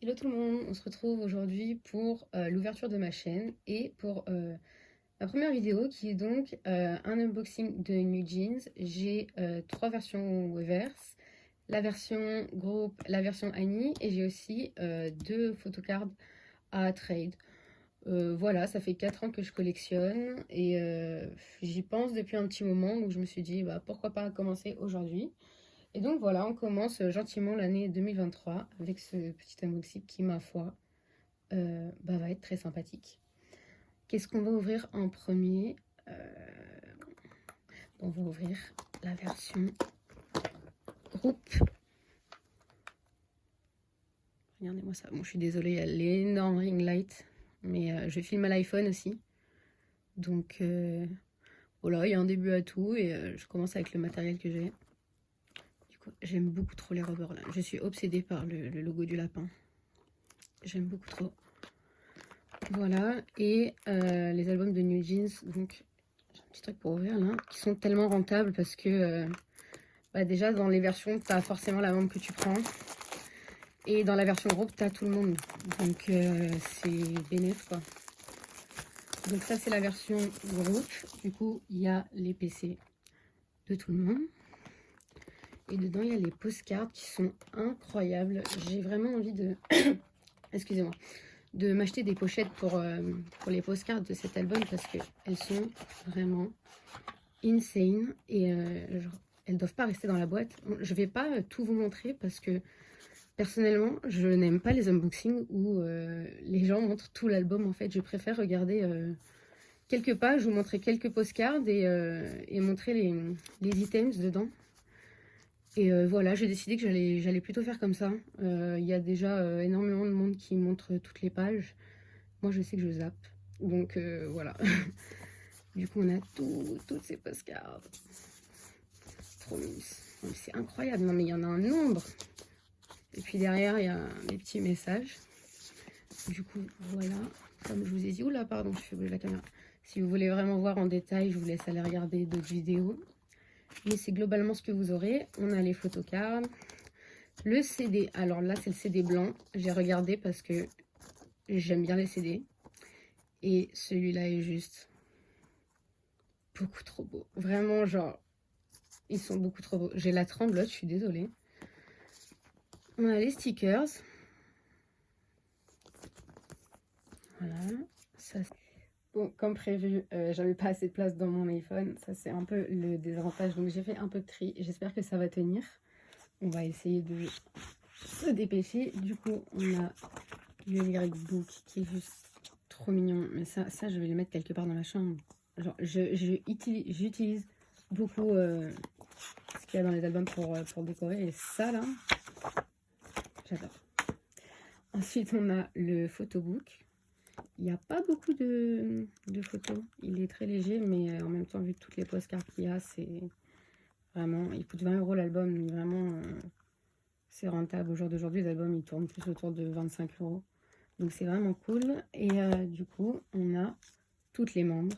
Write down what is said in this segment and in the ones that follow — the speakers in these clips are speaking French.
Hello tout le monde, on se retrouve aujourd'hui pour l'ouverture de ma chaîne et pour ma première vidéo qui est donc un unboxing de New Jeans. J'ai trois versions Weverse, la version groupe, la version Annie et j'ai aussi deux photocards à trade. Voilà, ça fait 4 ans que je collectionne et j'y pense depuis un petit moment, donc je me suis dit bah, pourquoi pas commencer aujourd'hui. Et donc voilà, on commence gentiment l'année 2023 avec ce petit unboxing qui, ma foi, va être très sympathique. Qu'est-ce qu'on va ouvrir en premier? On va ouvrir la version groupe. Regardez-moi ça. Bon, je suis désolée, il y a l'énorme ring light, mais je filme à l'iPhone aussi. Donc voilà, il y a un début à tout et je commence avec le matériel que j'ai. Du coup, j'aime beaucoup trop les rubbers là. Je suis obsédée par le logo du lapin. J'aime beaucoup trop. Voilà, et les albums de New Jeans, donc j'ai un petit truc pour ouvrir là, qui sont tellement rentables parce que déjà dans les versions, tu as forcément la membre que tu prends, et dans la version groupe, tu as tout le monde, donc c'est bénéf quoi. Donc ça c'est la version groupe, du coup il y a les PC de tout le monde, et dedans il y a les postcards qui sont incroyables. J'ai vraiment envie de, excusez-moi, de m'acheter des pochettes pour les postcards de cet album parce qu'elles sont vraiment insane et genre, elles doivent pas rester dans la boîte. Je vais pas tout vous montrer parce que personnellement je n'aime pas les unboxings où les gens montrent tout l'album. En fait, je préfère regarder quelques pages, vous montrer quelques postcards et montrer les items dedans. Et voilà, j'ai décidé que j'allais plutôt faire comme ça. Il y a déjà énormément de monde qui montre toutes les pages. Moi, je sais que je zappe. Donc voilà. Du coup, on a toutes ces postcards. Trop mignon. C'est incroyable. Non, mais il y en a un nombre. Et puis derrière, il y a des petits messages. Du coup, voilà. Comme je vous ai dit. Oula, pardon, je fais bouger la caméra. Si vous voulez vraiment voir en détail, je vous laisse aller regarder d'autres vidéos. Mais c'est globalement ce que vous aurez. On a les photocards. Le CD. Alors là, c'est le CD blanc. J'ai regardé parce que j'aime bien les CD. Et celui-là est juste beaucoup trop beau. Vraiment, genre, ils sont beaucoup trop beaux. J'ai la tremblote, je suis désolée. On a les stickers. Voilà. Ça, bon, comme prévu, j'avais pas assez de place dans mon iPhone. Ça, c'est un peu le désavantage. Donc, j'ai fait un peu de tri. J'espère que ça va tenir. On va essayer de se dépêcher. Du coup, on a le lyric book qui est juste trop mignon. Mais ça je vais le mettre quelque part dans ma chambre. Genre, j'utilise beaucoup ce qu'il y a dans les albums pour décorer. Et ça, là, j'adore. Ensuite, on a le photobook. Il n'y a pas beaucoup de photos. Il est très léger, mais en même temps, vu toutes les postcards qu'il y a, c'est vraiment... Il coûte 20 € l'album, mais vraiment, c'est rentable. Au jour d'aujourd'hui, les albums, ils tournent plus autour de 25 €. Donc, c'est vraiment cool. Et du coup, on a toutes les membres.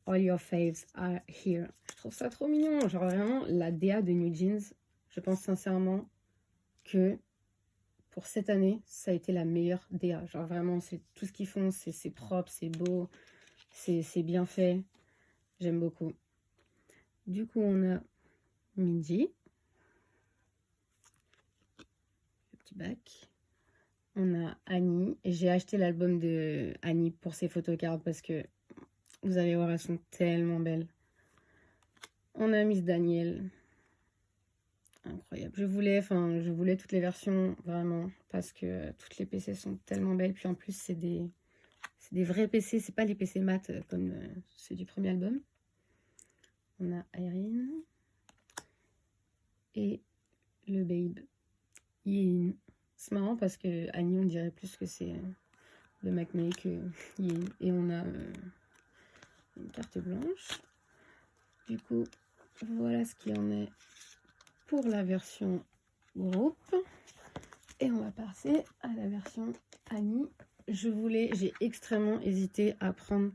All your faves are here. Je trouve ça trop mignon. Genre, vraiment, la DA de New Jeans, je pense sincèrement que pour cette année, ça a été la meilleure DA. Genre vraiment, c'est tout ce qu'ils font, c'est propre, c'est beau, c'est bien fait. J'aime beaucoup. Du coup, on a Minji, le petit bac. On a Annie. J'ai acheté l'album de Annie pour ses photocards parce que vous allez voir, elles sont tellement belles. On a Miss Daniel. Incroyable. Je voulais toutes les versions, vraiment, parce que toutes les PC sont tellement belles. Puis en plus, c'est des vrais PC, c'est pas les PC mat comme ceux du premier album. On a Irene et le Babe Yin. C'est marrant parce que Annie, on dirait plus que c'est le McMay que Yin. Et on a une carte blanche. Du coup, voilà ce qu'il en est pour la version groupe. Et on va passer à la version Annie. J'ai extrêmement hésité à prendre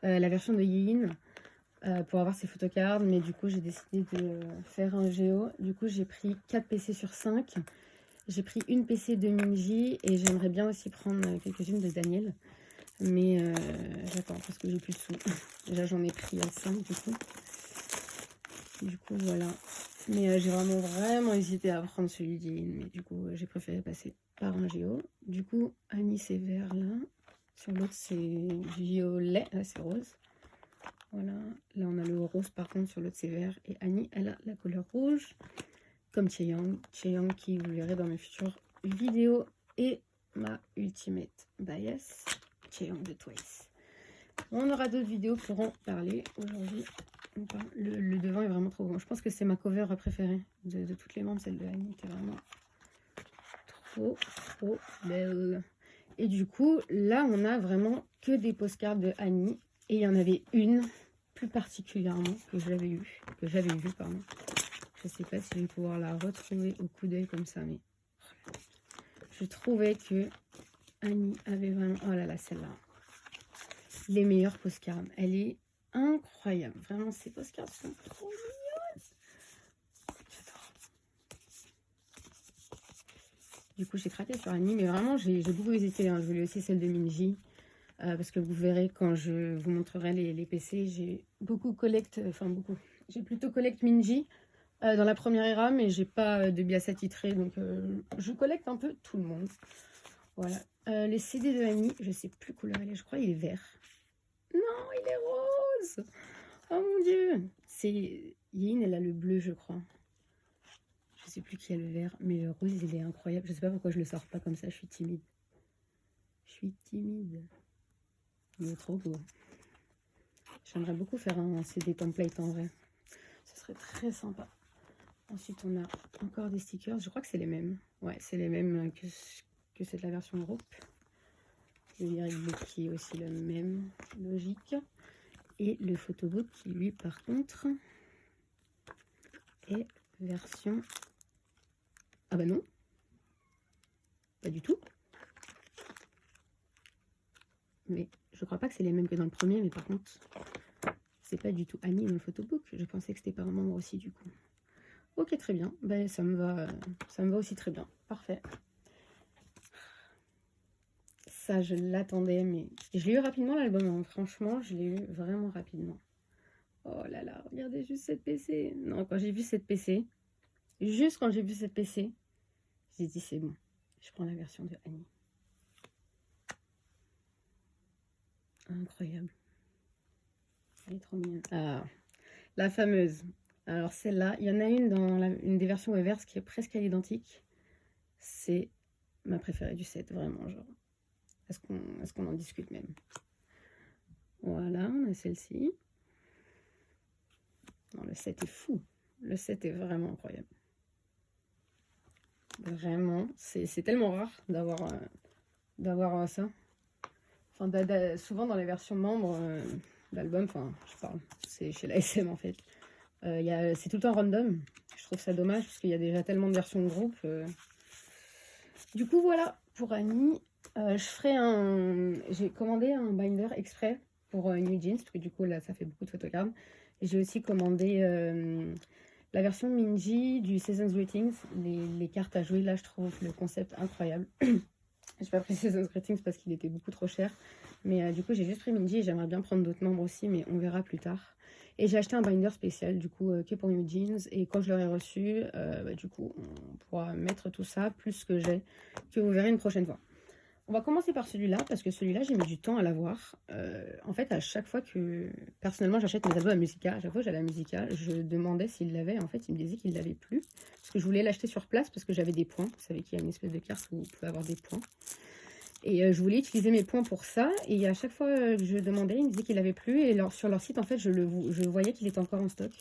la version de Yin pour avoir ses photocards, mais du coup j'ai décidé de faire un géo. Du coup j'ai pris 4 PC sur 5 J'ai pris une PC de Minji et j'aimerais bien aussi prendre quelques-unes de Daniel. Mais j'attends parce que j'ai plus de sous. Déjà, j'en ai pris 5 du coup. Du coup, voilà. Mais j'ai vraiment hésité à prendre celui d'Yin. Mais du coup, j'ai préféré passer par un Géo. Du coup, Annie, c'est vert là. Sur l'autre, c'est violet. Là, c'est rose. Voilà. Là, on a le rose par contre. Sur l'autre, c'est vert. Et Annie, elle a la couleur rouge. Comme Chaeyoung. Chaeyoung qui, vous verrez dans mes futures vidéos. Et ma ultimate bias. Chaeyoung de Twice. On aura d'autres vidéos pour en parler aujourd'hui. Le devant est vraiment trop bon. Je pense que c'est ma cover préférée de toutes les membres. Celle de Annie était vraiment trop belle. Et du coup, là, on a vraiment que des postcards de Annie. Et il y en avait une plus particulièrement que j'avais vue, pardon. Je sais pas si je vais pouvoir la retrouver au coup d'œil comme ça, mais je trouvais que Annie avait vraiment... Oh là là, celle-là. Les meilleurs postcards. Elle est incroyable. Vraiment, ces postcards sont trop mignonnes. J'adore. Du coup, j'ai craqué sur Annie, mais vraiment, j'ai beaucoup hésité. Hein. Je voulais aussi celle de Minji. Parce que vous verrez quand je vous montrerai les PC, j'ai j'ai plutôt collecte Minji dans la première era, mais j'ai pas de bias attitré, donc je collecte un peu tout le monde. Voilà. Les CD de Annie, je sais plus couleur elle est, je crois il est vert. Non, il est rose. Oh mon dieu. C'est Yin, elle a le bleu, je crois. Je sais plus qui a le vert, mais le rose, il est incroyable. Je sais pas pourquoi je le sors pas comme ça, je suis timide. Il est trop beau. J'aimerais beaucoup faire un CD template en vrai. Ce serait très sympa. Ensuite, on a encore des stickers. Je crois que c'est les mêmes. Ouais, c'est les mêmes que c'est de la version groupe. Le lyric qui est aussi le même, logique. Et le photobook qui, lui, par contre, est version... Ah bah non. Pas du tout. Mais je crois pas que c'est les mêmes que dans le premier, mais par contre, c'est pas du tout Annie dans le photobook. Je pensais que c'était par un membre aussi, du coup. Ok, très bien. Ben, ça me va aussi très bien. Parfait. Ça, je l'attendais, mais... Je l'ai eu rapidement, l'album. Hein. Franchement, je l'ai eu vraiment rapidement. Oh là là, regardez juste cette PC. Non, quand j'ai vu cette PC, juste quand j'ai vu cette PC, j'ai dit c'est bon. Je prends la version de Annie. Incroyable. Elle est trop mignonne. Ah, la fameuse. Alors celle-là, il y en a une dans une des versions reverse qui est presque à l'identique. C'est ma préférée du set, vraiment, genre. Est-ce qu'on en discute même? Voilà, on a celle-ci. Non, le set est fou. Le set est vraiment incroyable. Vraiment, c'est tellement rare d'avoir ça. Enfin, souvent dans les versions membres d'album, enfin, je parle, c'est chez la SM en fait. C'est tout le temps random. Je trouve ça dommage parce qu'il y a déjà tellement de versions de groupe. Du coup, voilà, pour Annie, j'ai commandé un binder exprès pour New Jeans, parce que du coup, là, ça fait beaucoup de photogrammes. Et j'ai aussi commandé la version Minji du Season's Greetings. Les cartes à jouer, là, je trouve le concept incroyable. J'ai pas pris Season's Greetings parce qu'il était beaucoup trop cher. Mais du coup, j'ai juste pris Minji et j'aimerais bien prendre d'autres membres aussi, mais on verra plus tard. Et j'ai acheté un binder spécial, du coup, que pour New Jeans. Et quand je l'aurai reçu, du coup, on pourra mettre tout ça, plus ce que j'ai, que vous verrez une prochaine fois. On va commencer par celui-là, parce que celui-là, j'ai mis du temps à l'avoir. En fait, à chaque fois que, personnellement, j'achète mes albums à Musica, à chaque fois que j'allais à Musica, je demandais s'il l'avait. En fait, il me disait qu'il ne l'avait plus. Parce que je voulais l'acheter sur place, parce que j'avais des points. Vous savez qu'il y a une espèce de carte où vous pouvez avoir des points. Et je voulais utiliser mes points pour ça. Et à chaque fois que je demandais, il me disait qu'il n'avait plus. Et sur leur site, en fait, je voyais qu'il était encore en stock.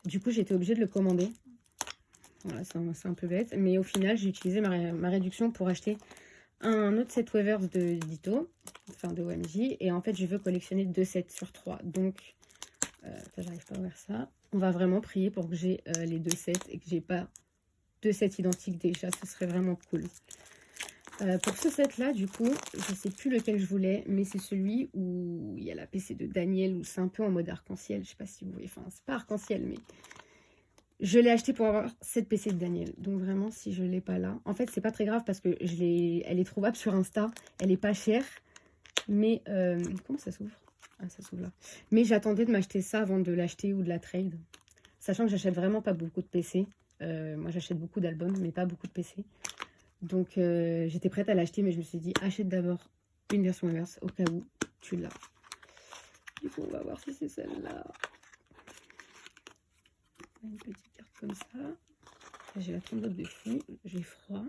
Du coup, j'étais obligée de le commander. Voilà, c'est un peu bête. Mais au final, j'ai utilisé ma réduction pour acheter un autre set Weavers de Ditto, enfin de OMG. Et en fait, je veux collectionner 2 sets sur 3. Donc, j'arrive pas à ouvrir ça. On va vraiment prier pour que j'ai les 2 sets et que j'ai pas 2 sets identiques déjà. Ce serait vraiment cool. Pour ce set là, du coup, je sais plus lequel je voulais, mais c'est celui où il y a la PC de Daniel, où c'est un peu en mode arc-en-ciel. Je sais pas si vous voyez, enfin, c'est pas arc-en-ciel, mais Je l'ai acheté pour avoir cette PC de Daniel. Donc vraiment, si je ne l'ai pas là... En fait, c'est pas très grave parce que elle est trouvable sur Insta. Elle est pas chère. Mais... comment ça s'ouvre? Ah, ça s'ouvre là. Mais j'attendais de m'acheter ça avant de l'acheter ou de la trade. Sachant que j'achète vraiment pas beaucoup de PC. Moi, j'achète beaucoup d'albums, mais pas beaucoup de PC. Donc, j'étais prête à l'acheter, mais je me suis dit, achète d'abord une version inverse, au cas où tu l'as. Du coup, on va voir si c'est celle-là. Une petite carte comme ça. J'ai la tombotte dessus. J'ai froid.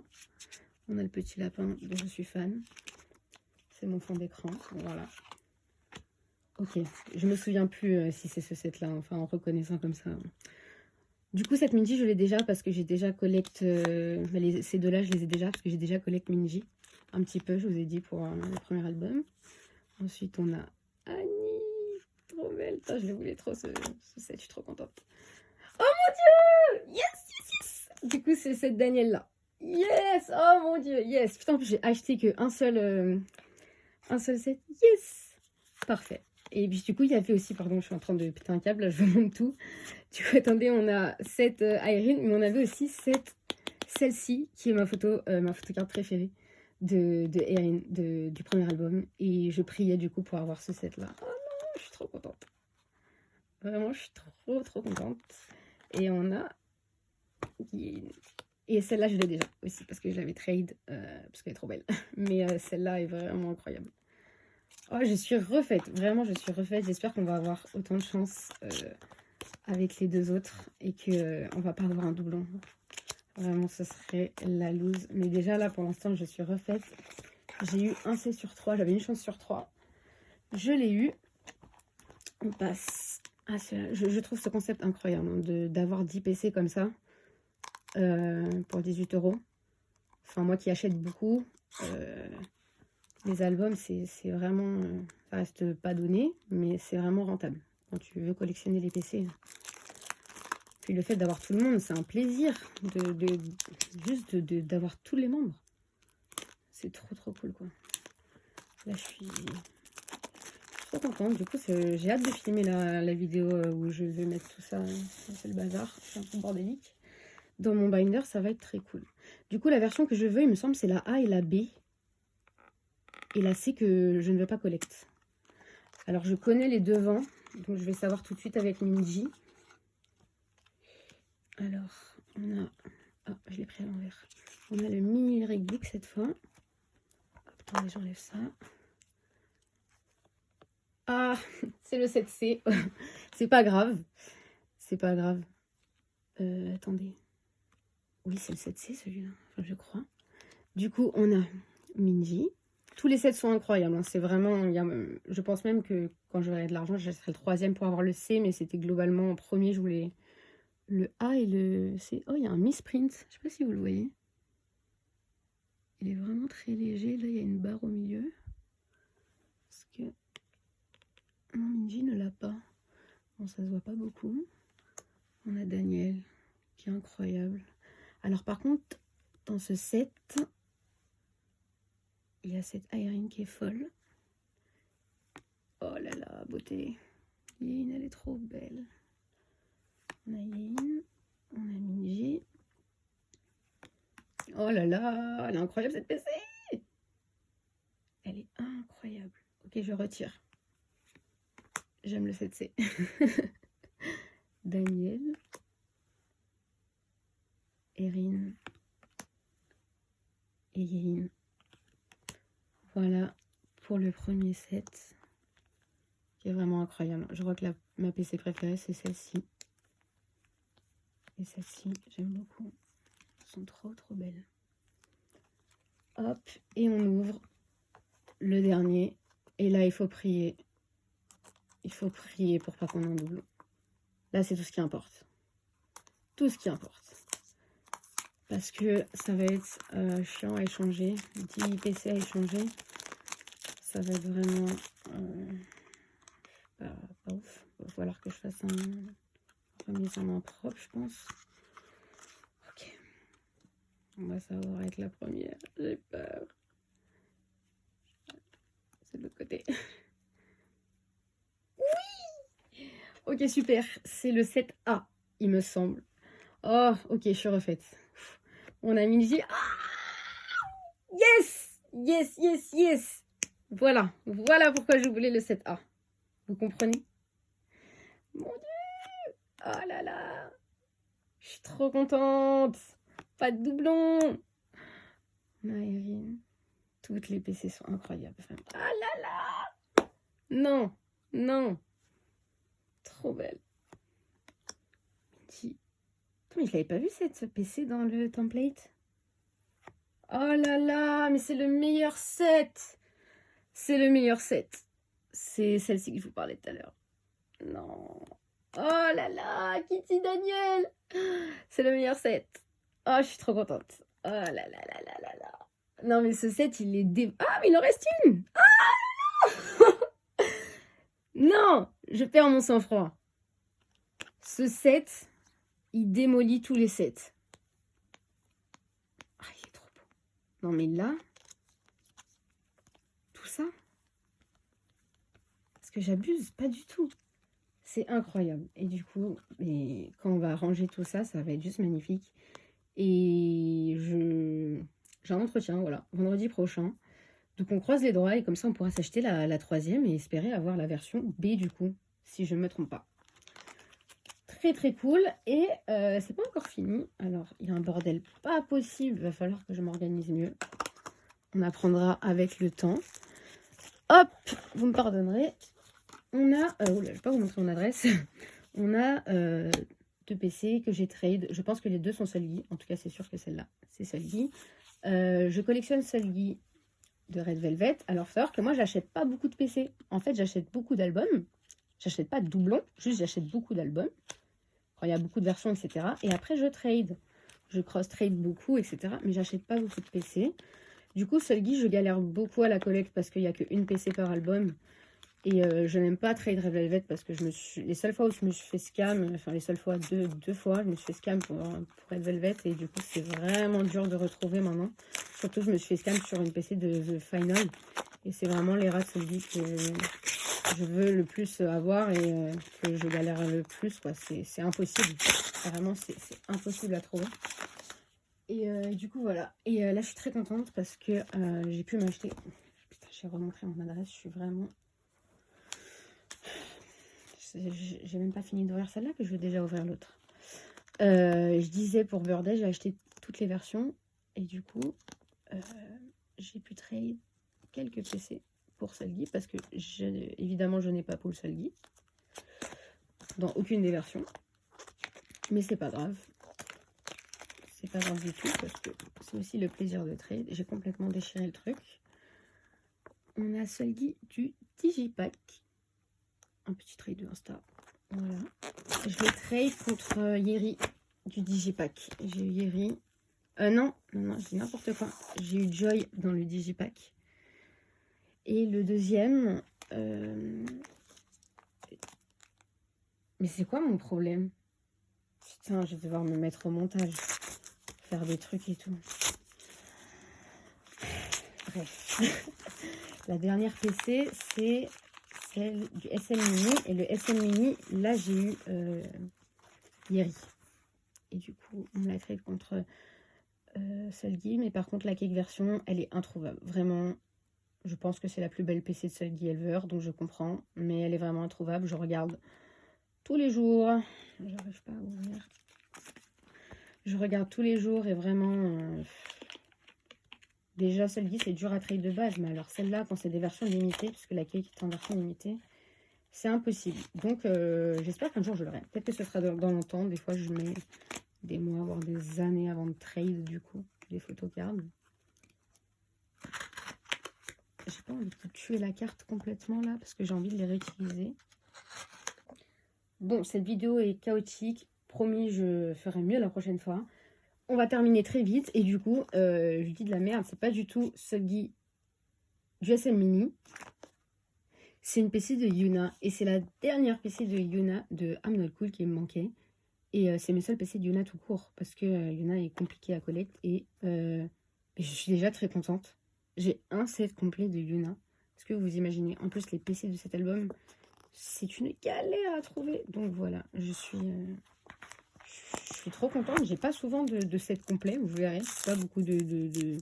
On a le petit lapin dont je suis fan. C'est mon fond d'écran. Voilà. Ok. Je me souviens plus si c'est ce set-là. Enfin, en reconnaissant comme ça. Du coup, cette Minji, je l'ai déjà parce que j'ai déjà collecte... ces deux-là, je les ai déjà parce que j'ai déjà collecte Minji. Un petit peu, je vous ai dit, pour le premier album. Ensuite, on a Annie. Trop belle. Putain, je le voulais trop, ce set. Je suis trop contente. Oh mon Dieu! Yes, yes, yes! Du coup, c'est cette Danielle-là. Yes! Oh mon Dieu, yes! Putain, en plus, j'ai acheté qu'un seul set. Yes! Parfait. Et puis, du coup, il y avait aussi... Pardon, je suis en train de péter un câble. Là, je vous montre tout. Du coup, attendez, on a cette Irene, mais on avait aussi celle-ci, qui est ma photocarte préférée de Erin, du premier album. Et je priais du coup pour avoir ce set-là. Oh non, je suis trop contente. Vraiment, je suis trop contente. Et on a... Et celle-là, je l'ai déjà aussi, parce que je l'avais trade, parce qu'elle est trop belle. Mais celle-là est vraiment incroyable. Oh, je suis refaite. Vraiment, je suis refaite. J'espère qu'on va avoir autant de chance avec les deux autres et qu'on va pas avoir un doublon. Vraiment, ce serait la loose. Mais déjà, là, pour l'instant, je suis refaite. J'ai eu un C sur 3. J'avais une chance sur 3. Je l'ai eu. On passe à celui-là. Je trouve ce concept incroyable d'avoir 10 PC comme ça pour 18 €. Enfin, moi qui achète beaucoup, les albums, c'est vraiment... ça reste pas donné, mais c'est vraiment rentable. Quand tu veux collectionner les PC... Puis le fait d'avoir tout le monde, c'est un plaisir juste d'avoir tous les membres. C'est trop cool, quoi. Là, je suis trop contente. Du coup, j'ai hâte de filmer la vidéo où je vais mettre tout ça. C'est le bazar, c'est un peu bordélique. Dans mon binder, ça va être très cool. Du coup, la version que je veux, il me semble, c'est la A et la B. Et la C que je ne veux pas collecte. Alors, je connais les devants, donc je vais savoir tout de suite avec Minji. Alors, on a... Ah, je l'ai pris à l'envers. On a le mini Lyric Book cette fois. Attendez, j'enlève ça. Ah, c'est le 7C. C'est pas grave. C'est pas grave. Attendez. Oui, c'est le 7C celui-là. Enfin, je crois. Du coup, on a Minji. Tous les sets sont incroyables. Hein. C'est vraiment... je pense même que quand j'aurai de l'argent, j'achèterai le 3e pour avoir le C. Mais c'était globalement en premier, je voulais... Le A et le C. Oh, il y a un misprint. Je sais pas si vous le voyez. Il est vraiment très léger. Là, il y a une barre au milieu. Parce que... Non, Minji ne l'a pas. Bon, ça se voit pas beaucoup. On a Daniel, qui est incroyable. Alors, par contre, dans ce set, il y a cette Irene qui est folle. Oh là là, beauté. Yin, elle est trop belle. On a Yin, on a Minji. Oh là là, elle est incroyable cette PC. Elle est incroyable. Ok, je retire. J'aime le 7C. Daniel. Erin. Et Yin. Voilà pour le premier set. Qui est vraiment incroyable. Je crois que ma PC préférée, c'est celle-ci. Et celle-ci, j'aime beaucoup. Elles sont trop belles. Hop, et on ouvre le dernier. Et là, il faut prier. Il faut prier pour pas qu'on en double. Là, c'est tout ce qui importe. Tout ce qui importe. Parce que ça va être chiant à échanger. 10 PC à échanger. Ça va être vraiment pas ouf. Il va falloir que je fasse un remise en main propre, je pense. Ok. On va savoir être la première. J'ai peur. C'est de l'autre côté. Oui! Ok, super. C'est le 7A, il me semble. Oh, ok, je suis refaite. On a mis le J. Ah, yes! Yes, yes, yes! Voilà, voilà pourquoi je voulais le 7A. Vous comprenez? Mon Dieu! Oh là là! Je suis trop contente! Pas de doublon! Maïrine. Toutes les PC sont incroyables. Ah là là! Non! Non! Trop belle. Mais je l'avais pas vu cette PC dans le template. Oh là là! Mais c'est le meilleur set! C'est le meilleur set. C'est celle-ci que je vous parlais tout à l'heure. Non. Oh là là, Kitty Daniel. C'est le meilleur set. Oh, je suis trop contente. Oh là là là là là là. Non, mais ce set, il est Ah, mais il en reste une. Ah non, je perds mon sang-froid. Ce set, il démolit tous les sets. Ah, il est trop beau. Non, mais là, tout ça, parce que j'abuse pas du tout. C'est incroyable. Et du coup, quand on va ranger tout ça, ça va être juste magnifique. Et j'ai un entretien, voilà, vendredi prochain. Donc on croise les doigts et comme ça on pourra s'acheter la troisième et espérer avoir la version B du coup, si je ne me trompe pas. Très très cool. Et c'est pas encore fini. Alors il y a un bordel pas possible. Il va falloir que je m'organise mieux. On apprendra avec le temps. Hop, vous me pardonnerez. On a... je vais pas vous montrer mon adresse. On a 2 PC que j'ai trade. Je pense que les deux sont Solgi. En tout cas, c'est sûr que celle-là, c'est Solgi. Je collectionne Solgi de Red Velvet. Alors, il faut savoir que moi, j'achète pas beaucoup de PC. En fait, j'achète beaucoup d'albums. J'achète pas de doublons. Juste, j'achète beaucoup d'albums. Quand il y a beaucoup de versions, etc. Et après, je trade. Je cross-trade beaucoup, etc. Mais j'achète pas beaucoup de PC. Du coup, Solgi, je galère beaucoup à la collecte parce qu'il n'y a qu'une PC par album. Et je n'aime pas trade Red Velvet parce que les seules fois où je me suis fait scam, enfin les seules fois, deux fois, je me suis fait scam pour Red Velvet et du coup c'est vraiment dur de retrouver maintenant. Surtout je me suis fait scam sur une PC de The Final et c'est vraiment les rats de Solgi que je veux le plus avoir et que je galère le plus quoi. C'est impossible, vraiment c'est impossible à trouver. Et du coup voilà, et là je suis très contente parce que j'ai pu m'acheter, putain j'ai remontré mon adresse, je suis vraiment... J'ai même pas fini d'ouvrir celle-là que je vais déjà ouvrir l'autre. Je disais pour Birthday, j'ai acheté toutes les versions. Et du coup, j'ai pu trade quelques PC pour Solgi. Parce que, évidemment, je n'ai pas pour le Solgi. Dans aucune des versions. Mais c'est pas grave. C'est pas grave du tout. Parce que c'est aussi le plaisir de trade. J'ai complètement déchiré le truc. On a Solgi du Digipack. Un petit trade de Insta. Voilà. Je le trade contre Yeri du Digipack. J'ai eu Yeri. Non, je dis n'importe quoi. J'ai eu Joy dans le Digipack. Et le deuxième... Mais c'est quoi mon problème? Putain, je vais devoir me mettre au montage. Faire des trucs et tout. Bref. La dernière PC, c'est celle du SL Mini. Et le SL Mini, là, j'ai eu Yeri. Et du coup, on me l'a trade contre Solgi. Mais par contre, la cake version, elle est introuvable. Vraiment, je pense que c'est la plus belle PC de Solgi ever. Donc, je comprends. Mais elle est vraiment introuvable. Je regarde tous les jours. J'arrive pas à ouvrir. Je regarde tous les jours et vraiment... Déjà, Solgi, c'est dur à trade de base. Mais alors, celle-là, quand c'est des versions limitées, puisque la cake est en version limitée, c'est impossible. Donc, j'espère qu'un jour, je l'aurai. Peut-être que ce sera dans longtemps. Des fois, je mets des mois, voire des années avant de trade, du coup, des photocards. J'ai pas envie de tuer la carte complètement, là, parce que j'ai envie de les réutiliser. Bon, cette vidéo est chaotique. Promis, je ferai mieux la prochaine fois. On va terminer très vite. Et du coup, je dis de la merde. C'est pas du tout Solgi du SM Mini. C'est une PC de Yuna. Et c'est la dernière PC de Yuna de I'm Not Cool qui me manquait. Et c'est mes seuls PC de Yuna tout court. Parce que Yuna est compliqué à collecte. Et je suis déjà très contente. J'ai un set complet de Yuna. Est-ce que vous imaginez? En plus, les PC de cet album, c'est une galère à trouver. Donc voilà, je suis Je suis trop contente. J'ai pas souvent de sets complets, vous verrez. Pas beaucoup de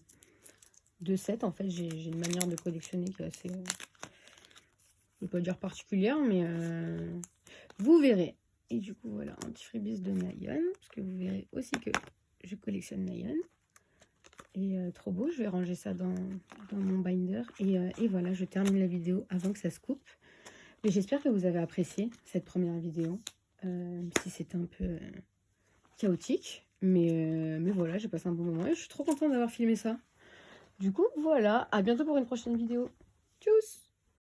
sets. En fait, j'ai une manière de collectionner qui est assez... je ne vais pas dire particulière, mais vous verrez. Et du coup, voilà, un petit freebies de Nayeon. Parce que vous verrez aussi que je collectionne Nayeon. Et trop beau, je vais ranger ça dans mon binder. Et voilà, je termine la vidéo avant que ça se coupe. Mais j'espère que vous avez apprécié cette première vidéo. Si c'était un peu chaotique. Mais voilà, j'ai passé un bon moment et je suis trop contente d'avoir filmé ça. Du coup, voilà, à bientôt pour une prochaine vidéo. Tchuss!